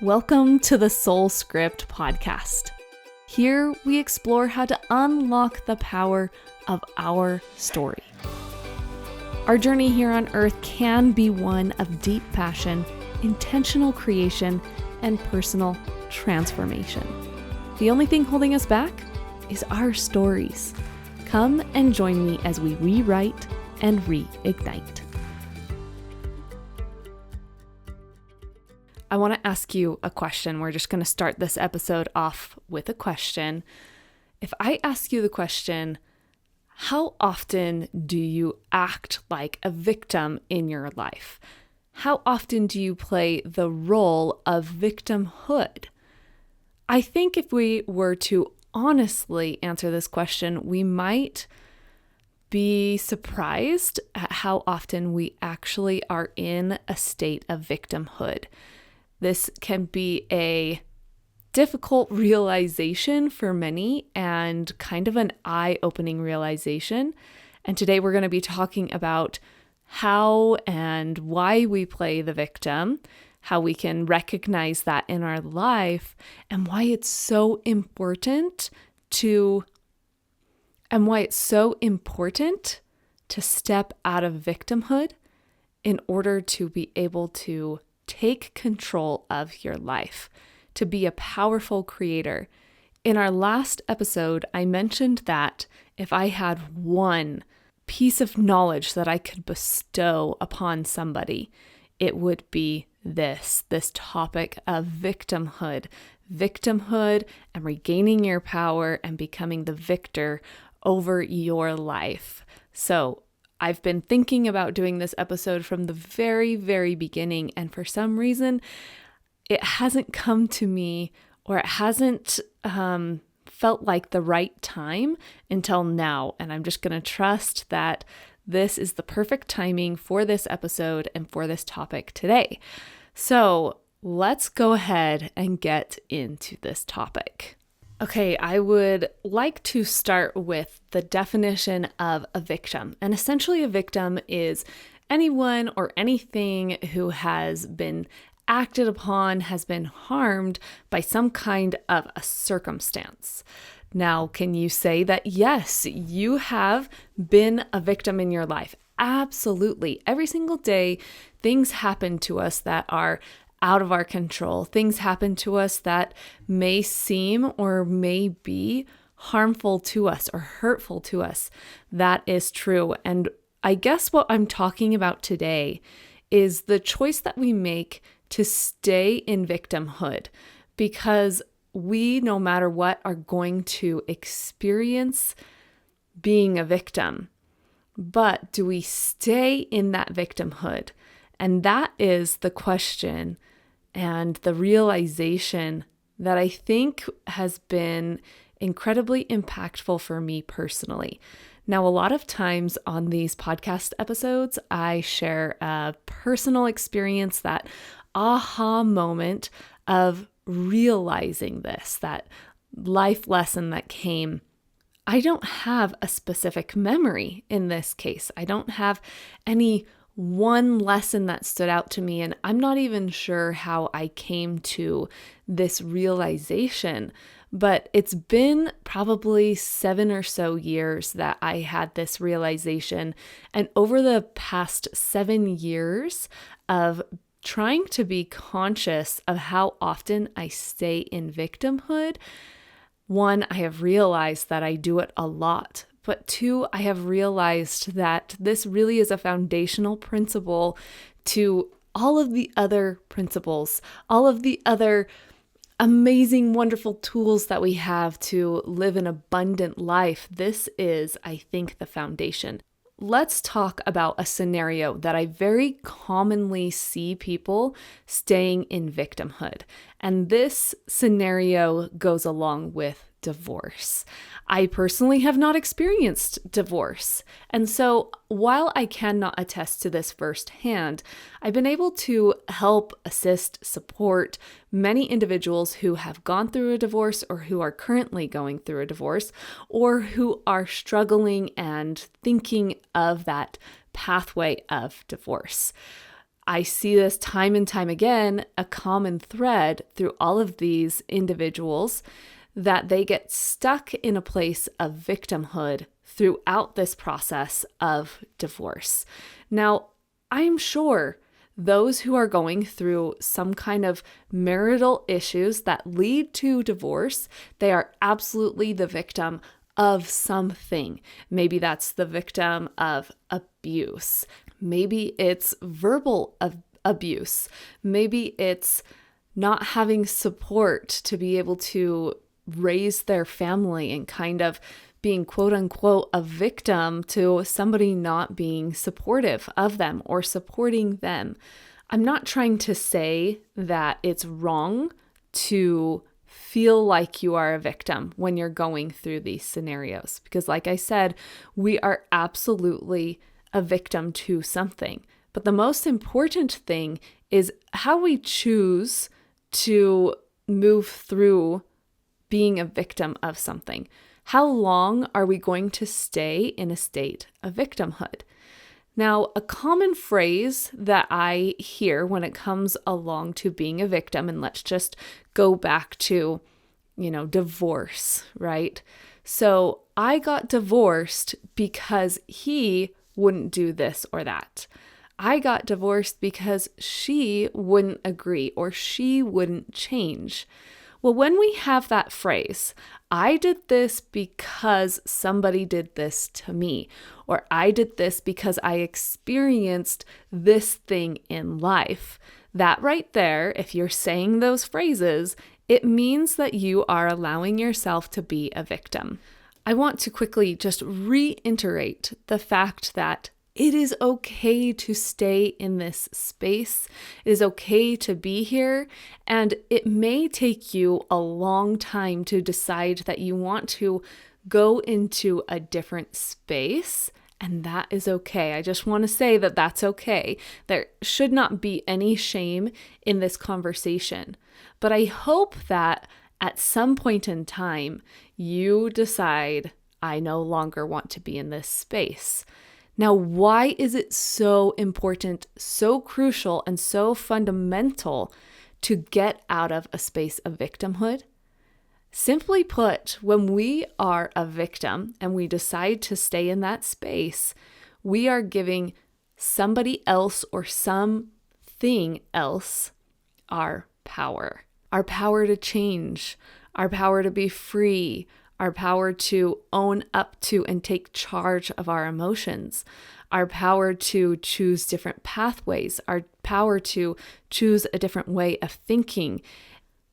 Welcome to the Soul Script podcast. Here we explore how to unlock the power of our story. Our journey here on earth can be one of deep passion, intentional creation, and personal transformation. The only thing holding us back is our stories. Come and join me as we rewrite and reignite. I want to ask you a question. We're just going to start this episode off with a question. If I ask you the question, how often do you act like a victim in your life? How often do you play the role of victimhood? I think if we were to honestly answer this question, we might be surprised at how often we actually are in a state of victimhood. This can be a difficult realization for many and kind of an eye-opening realization. And today we're going to be talking about how and why we play the victim, how we can recognize that in our life, and why it's so important to step out of victimhood in order to be able to take control of your life, to be a powerful creator. In our last episode, I mentioned that if I had one piece of knowledge that I could bestow upon somebody, it would be this topic of victimhood and regaining your power and becoming the victor over your life. So I've been thinking about doing this episode from the very, very beginning, and for some reason, it hasn't come to me, or it hasn't felt like the right time until now. And I'm just going to trust that this is the perfect timing for this episode and for this topic today. So let's go ahead and get into this topic. Okay, I would like to start with the definition of a victim. And essentially, a victim is anyone or anything who has been acted upon, has been harmed by some kind of a circumstance. Now, can you say that, yes, you have been a victim in your life? Absolutely. Every single day, things happen to us that are out of our control. Things happen to us that may seem or may be harmful to us or hurtful to us. That is true. And I guess what I'm talking about today is the choice that we make to stay in victimhood, because we, no matter what, are going to experience being a victim. But do we stay in that victimhood? And that is the question and the realization that I think has been incredibly impactful for me personally. Now, a lot of times on these podcast episodes, I share a personal experience, that aha moment of realizing this, that life lesson that came. I don't have a specific memory in this case. I don't have any one lesson that stood out to me, and I'm not even sure how I came to this realization, but it's been probably 7 or so years that I had this realization. And over the past 7 years of trying to be conscious of how often I stay in victimhood, one, I have realized that I do it a lot. But two, I have realized that this really is a foundational principle to all of the other principles, all of the other amazing, wonderful tools that we have to live an abundant life. This is, I think, the foundation. Let's talk about a scenario that I very commonly see people staying in victimhood. And this scenario goes along with divorce. I personally have not experienced divorce. And so while I cannot attest to this firsthand, I've been able to help, assist, support many individuals who have gone through a divorce or who are currently going through a divorce or who are struggling and thinking of that pathway of divorce. I see this time and time again, a common thread through all of these individuals, that they get stuck in a place of victimhood throughout this process of divorce. Now, I'm sure those who are going through some kind of marital issues that lead to divorce, they are absolutely the victim of something. Maybe that's the victim of abuse. Maybe it's verbal abuse. Maybe it's not having support to be able to raise their family and kind of being quote unquote a victim to somebody not being supportive of them or supporting them. I'm not trying to say that it's wrong to feel like you are a victim when you're going through these scenarios, because like I said, we are absolutely a victim to something. But the most important thing is how we choose to move through being a victim of something. How long are we going to stay in a state of victimhood? Now, a common phrase that I hear when it comes along to being a victim, and let's just go back to, divorce, right? So I got divorced because he wouldn't do this or that. I got divorced because she wouldn't agree or she wouldn't change. Well, when we have that phrase, I did this because somebody did this to me, or I did this because I experienced this thing in life, that right there, if you're saying those phrases, it means that you are allowing yourself to be a victim. I want to quickly just reiterate the fact that it is okay to stay in this space. It is okay to be here. And it may take you a long time to decide that you want to go into a different space. And that is okay. I just want to say that that's okay. There should not be any shame in this conversation. But I hope that at some point in time, you decide, I no longer want to be in this space. Now, why is it so important, so crucial, and so fundamental to get out of a space of victimhood? Simply put, when we are a victim and we decide to stay in that space, we are giving somebody else or something else our power to change, our power to be free, our power to own up to and take charge of our emotions, our power to choose different pathways, our power to choose a different way of thinking.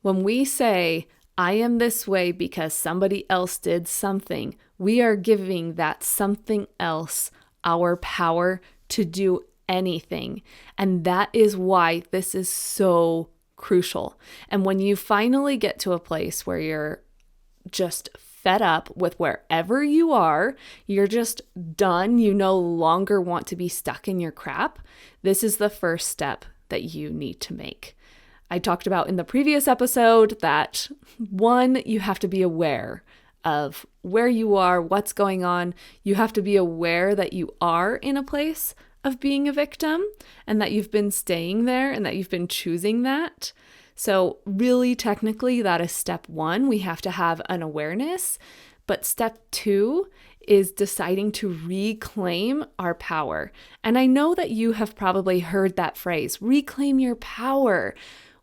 When we say, I am this way because somebody else did something, we are giving that something else our power to do anything. And that is why this is so crucial. And when you finally get to a place where you're just fed up with wherever you are, you're just done, you no longer want to be stuck in your crap, this is the first step that you need to make. I talked about in the previous episode that one, you have to be aware of where you are, what's going on. You have to be aware that you are in a place of being a victim and that you've been staying there and that you've been choosing that. So really, technically, that is step one. We have to have an awareness. But step two is deciding to reclaim our power. And I know that you have probably heard that phrase, reclaim your power.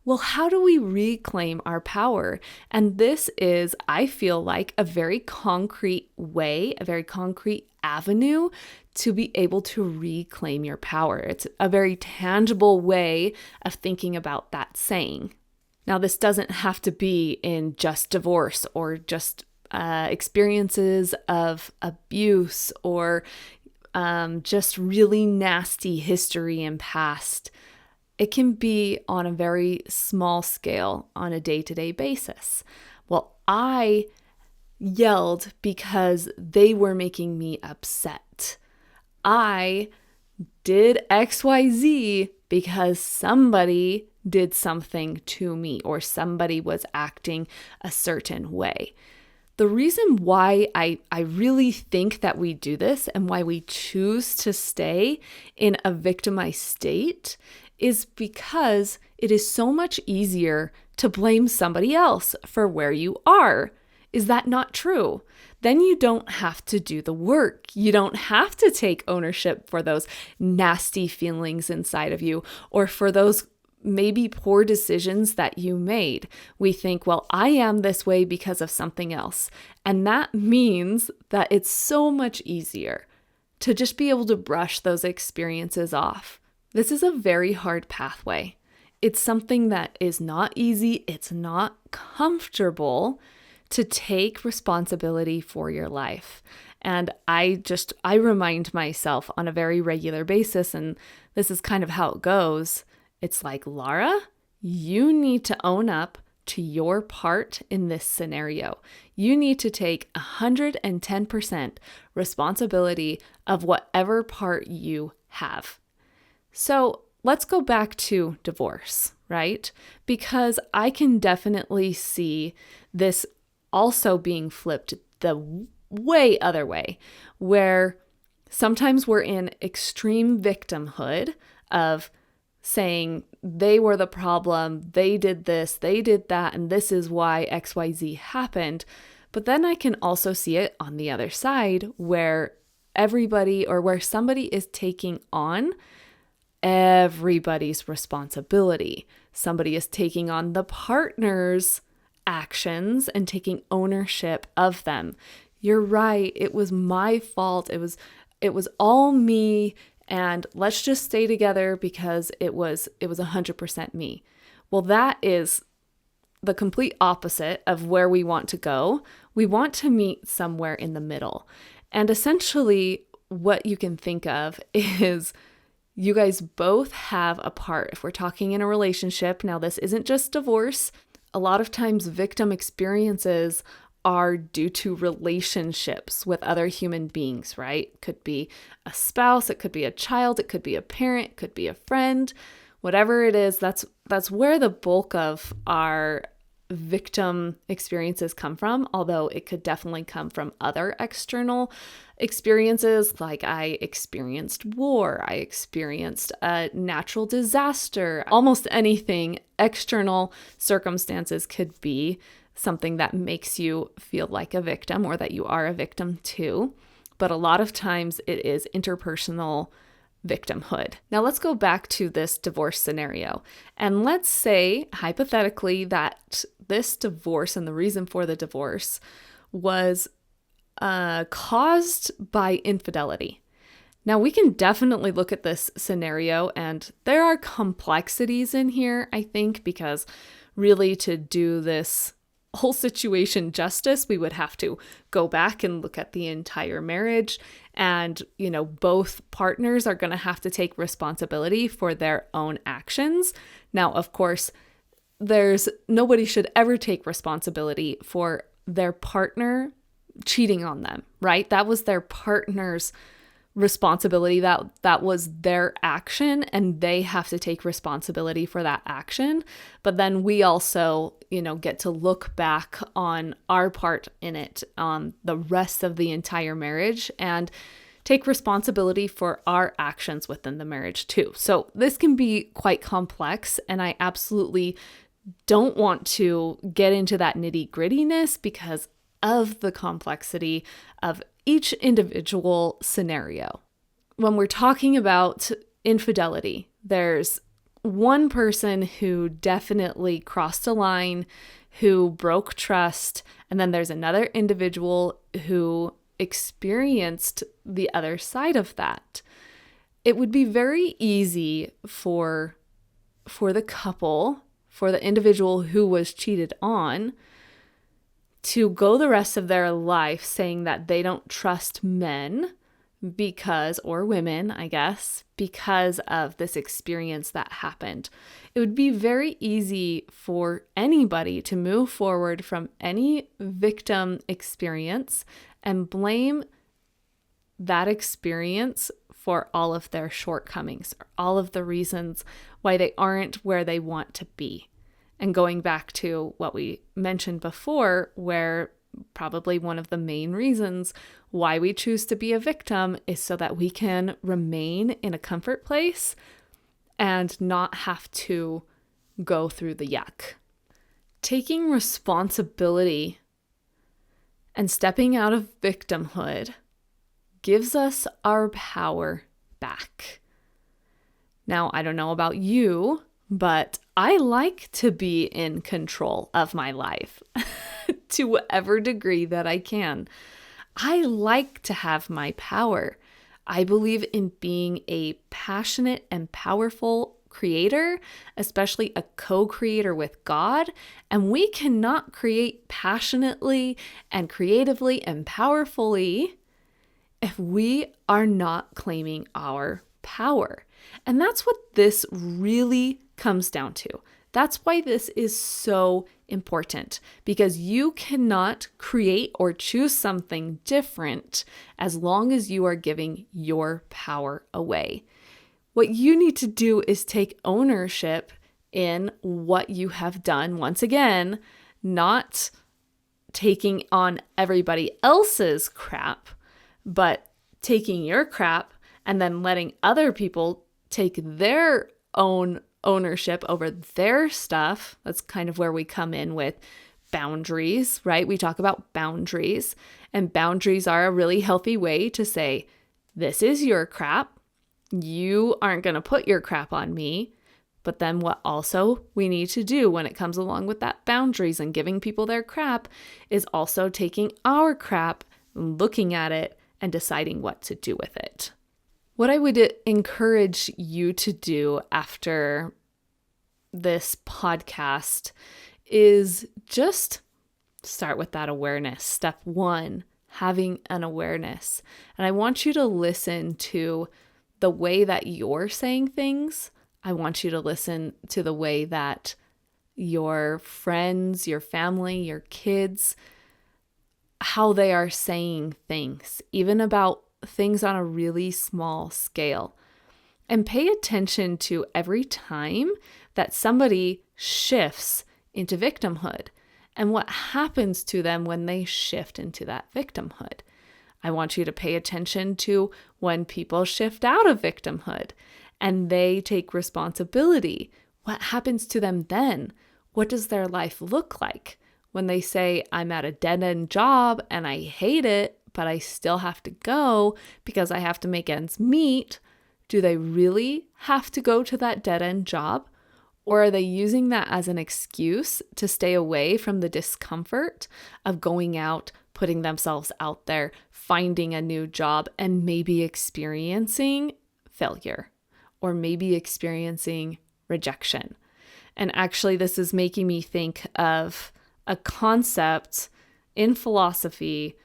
Well, how do we reclaim our power? And this is, I feel like, a very concrete way, a very concrete avenue to be able to reclaim your power. It's a very tangible way of thinking about that saying. Now, this doesn't have to be in just divorce or just experiences of abuse or just really nasty history and past. It can be on a very small scale on a day-to-day basis. Well, I yelled because they were making me upset. I did XYZ because somebody did something to me or somebody was acting a certain way. The reason why I really think that we do this and why we choose to stay in a victimized state is because it is so much easier to blame somebody else for where you are. Is that not true? Then you don't have to do the work. You don't have to take ownership for those nasty feelings inside of you or for those maybe poor decisions that you made. We think, well, I am this way because of something else. And that means that it's so much easier to just be able to brush those experiences off. This is a very hard pathway. It's something that is not easy. It's not comfortable to take responsibility for your life. And I remind myself on a very regular basis, and this is kind of how it goes. It's like, Laura, you need to own up to your part in this scenario. You need to take 110% responsibility of whatever part you have. So let's go back to divorce, right? Because I can definitely see this also being flipped the way other way, where sometimes we're in extreme victimhood of saying they were the problem, they did this, they did that, and this is why XYZ happened. But then I can also see it on the other side where everybody or where somebody is taking on everybody's responsibility. Somebody is taking on the partner's actions and taking ownership of them. You're right. It was my fault. It was all me. And let's just stay together because it was 100% me. Well, that is the complete opposite of where we want to go. We want to meet somewhere in the middle. And essentially what you can think of is you guys both have a part. If we're talking in a relationship, now this isn't just divorce. A lot of times victim experiences are due to relationships with other human beings, right? It could be a spouse, it could be a child, it could be a parent, it could be a friend, whatever it is, that's where the bulk of our victim experiences come from, although it could definitely come from other external experiences. Like I experienced war, I experienced a natural disaster, almost anything. External circumstances could be something that makes you feel like a victim or that you are a victim too. But a lot of times it is interpersonal victimhood. Now let's go back to this divorce scenario. And let's say hypothetically that this divorce and the reason for the divorce was caused by infidelity. Now we can definitely look at this scenario and there are complexities in here, I think, because really to do this whole situation justice, we would have to go back and look at the entire marriage. And, both partners are going to have to take responsibility for their own actions. Now, of course, nobody should ever take responsibility for their partner cheating on them, right? That was their partner's responsibility. That was their action and they have to take responsibility for that action. But then we also, get to look back on our part in it, on the rest of the entire marriage and take responsibility for our actions within the marriage too. So this can be quite complex and I absolutely don't want to get into that nitty-grittiness because of the complexity of each individual scenario. When we're talking about infidelity, there's one person who definitely crossed a line, who broke trust, and then there's another individual who experienced the other side of that. It would be very easy for the couple, for the individual who was cheated on, to go the rest of their life saying that they don't trust men because, or women, I guess, because of this experience that happened. It would be very easy for anybody to move forward from any victim experience and blame that experience for all of their shortcomings, or all of the reasons why they aren't where they want to be. And going back to what we mentioned before, where probably one of the main reasons why we choose to be a victim is so that we can remain in a comfort place and not have to go through the yuck. Taking responsibility and stepping out of victimhood gives us our power back. Now, I don't know about you, but I like to be in control of my life to whatever degree that I can. I like to have my power. I believe in being a passionate and powerful creator, especially a co-creator with God. And we cannot create passionately and creatively and powerfully if we are not claiming our power. And that's what this really comes down to. That's why this is so important, because you cannot create or choose something different as long as you are giving your power away. What you need to do is take ownership in what you have done. Once again, not taking on everybody else's crap, but taking your crap and then letting other people take their own ownership over their stuff. That's kind of where we come in with boundaries, right? We talk about boundaries, and boundaries are a really healthy way to say, this is your crap. You aren't going to put your crap on me. But then what also we need to do when it comes along with that boundaries and giving people their crap is also taking our crap, looking at it, and deciding what to do with it. What I would encourage you to do after this podcast is just start with that awareness. Step one, having an awareness. And I want you to listen to the way that you're saying things. I want you to listen to the way that your friends, your family, your kids, how they are saying things, even about things on a really small scale. And pay attention to every time that somebody shifts into victimhood and what happens to them when they shift into that victimhood. I want you to pay attention to when people shift out of victimhood and they take responsibility. What happens to them then? What does their life look like? When they say, I'm at a dead-end job and I hate it, but I still have to go because I have to make ends meet, do they really have to go to that dead-end job? Or are they using that as an excuse to stay away from the discomfort of going out, putting themselves out there, finding a new job, and maybe experiencing failure or maybe experiencing rejection? And actually, this is making me think of a concept in philosophy.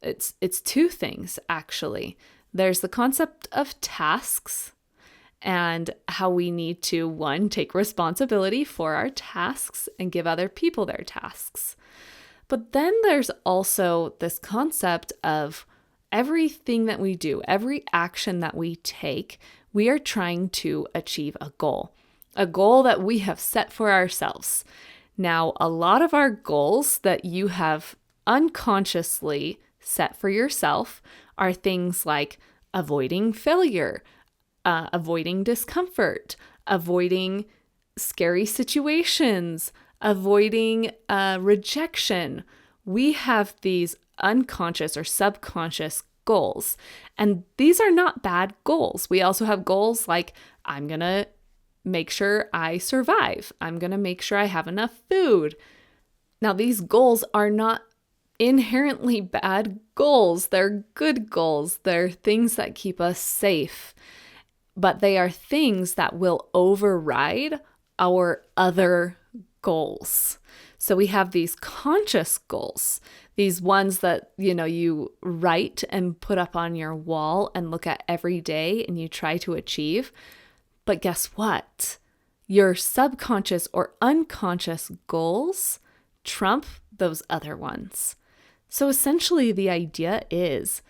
It's two things, actually. There's the concept of tasks and how we need to, one, take responsibility for our tasks and give other people their tasks. But then there's also this concept of everything that we do, every action that we take, we are trying to achieve a goal that we have set for ourselves. Now, a lot of our goals that you have unconsciously set for yourself are things like avoiding failure, avoiding discomfort, avoiding scary situations, avoiding rejection. We have these unconscious or subconscious goals, and these are not bad goals. We also have goals like, I'm going to make sure I survive. I'm going to make sure I have enough food. Now, these goals are not inherently bad goals. They're good goals. They're things that keep us safe, but they are things that will override our other goals. So we have these conscious goals, these ones that, you write and put up on your wall and look at every day and you try to achieve. But guess what? Your subconscious or unconscious goals trump those other ones. So essentially the idea is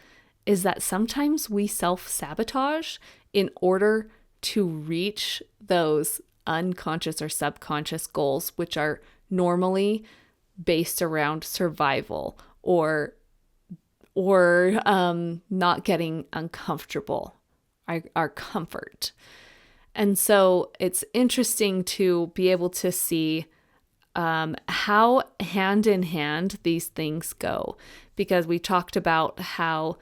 that sometimes we self-sabotage in order to reach those unconscious or subconscious goals, which are normally based around survival or not getting uncomfortable, our comfort. And so it's interesting to be able to see how hand in hand these things go, because we talked about how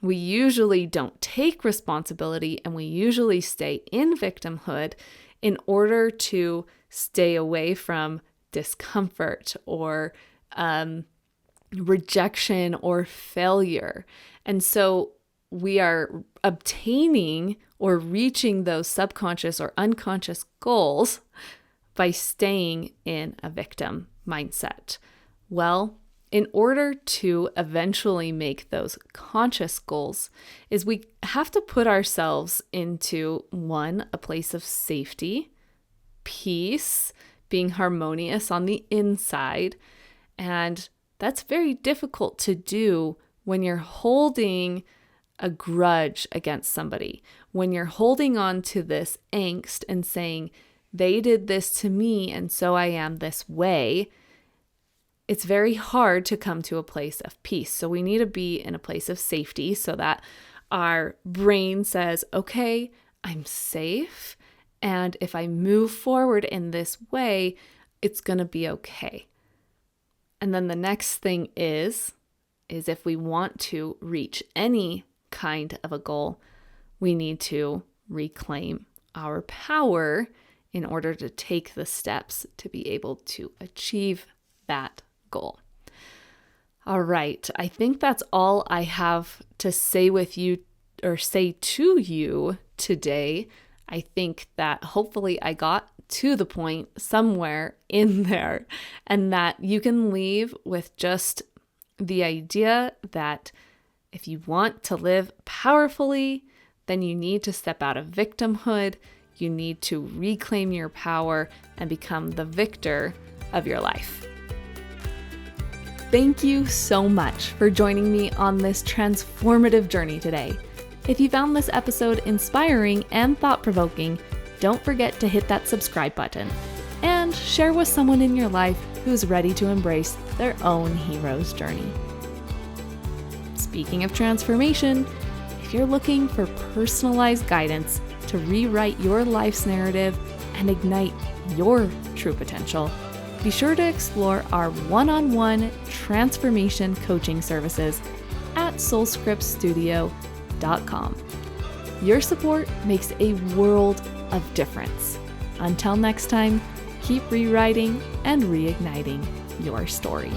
we usually don't take responsibility and we usually stay in victimhood in order to stay away from discomfort or rejection or failure. And so we are obtaining or reaching those subconscious or unconscious goals by staying in a victim mindset. Well, in order to eventually make those conscious goals, is we have to put ourselves into one, a place of safety, peace, being harmonious on the inside. And that's very difficult to do when you're holding a grudge against somebody, when you're holding on to this angst and saying, they did this to me and so I am this way. It's very hard to come to a place of peace. So we need to be in a place of safety so that our brain says, okay, I'm safe. And if I move forward in this way, it's going to be okay. And then the next thing is if we want to reach any kind of a goal, we need to reclaim our power in order to take the steps to be able to achieve that goal. All right, I think that's all I have to say with you or say to you today. I think that hopefully I got to the point somewhere in there, and that you can leave with just the idea that if you want to live powerfully, then you need to step out of victimhood. You need to reclaim your power and become the victor of your life. Thank you so much for joining me on this transformative journey today. If you found this episode inspiring and thought-provoking, don't forget to hit that subscribe button and share with someone in your life who's ready to embrace their own hero's journey. Speaking of transformation, if you're looking for personalized guidance to rewrite your life's narrative and ignite your true potential, be sure to explore our one-on-one transformation coaching services at soulscriptstudio.com. Your support makes a world of difference. Until next time, keep rewriting and reigniting your story.